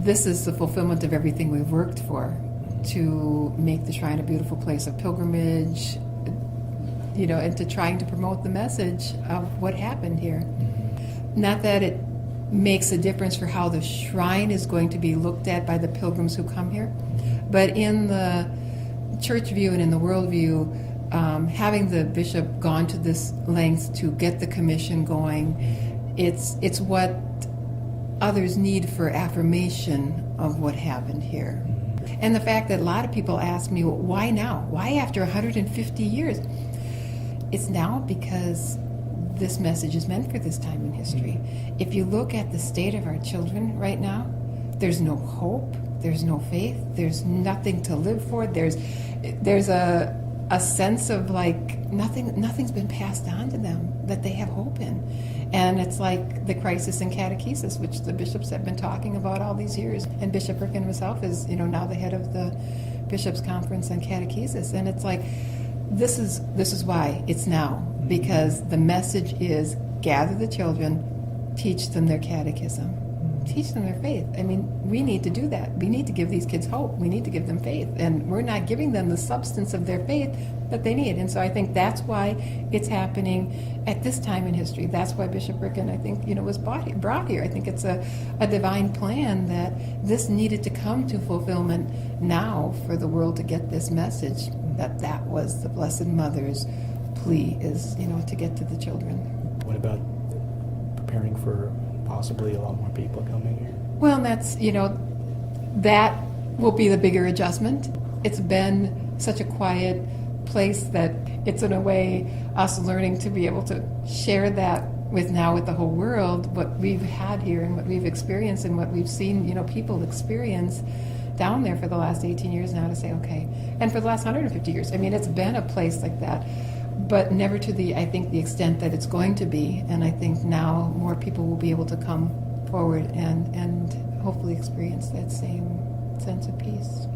this is the fulfillment of everything we've worked for, to make the shrine a beautiful place of pilgrimage, and to trying to promote the message of what happened here. Not that it makes a difference for how the shrine is going to be looked at by the pilgrims who come here, but in the church view and in the world view, having the bishop gone to this length to get the commission going, it's what others need for affirmation of what happened here. And the fact that a lot of people ask me, well, why now? Why after 150 years? It's now because this message is meant for this time in history. If you look at the state of our children right now, there's no hope, there's no faith, there's nothing to live for, there's a sense of like nothing's been passed on to them that they have hope in. And it's like the crisis in catechesis, which the bishops have been talking about all these years. And Bishop Ricken himself is, now the head of the Bishops' Conference on Catechesis. And it's like, this is why it's now. Because the message is gather the children, teach them their catechism, teach them their faith. I mean, we need to do that. We need to give these kids hope. We need to give them faith. And we're not giving them the substance of their faith that they need. And so I think that's why it's happening at this time in history. That's why Bishop Ricken, I think, was brought here. I think it's a divine plan that this needed to come to fulfillment now for the world to get this message, that was the Blessed Mother's plea, is, to get to the children. What about preparing for possibly a lot more people coming here? Well, that's, that will be the bigger adjustment. It's been such a quiet place that it's in a way us learning to be able to share that with the whole world, what we've had here and what we've experienced and what we've seen, people experience down there for the last 18 years now, to say, okay, and for the last 150 years. I mean, it's been a place like that, but never to the extent that it's going to be. And I think now more people will be able to come forward and hopefully experience that same sense of peace.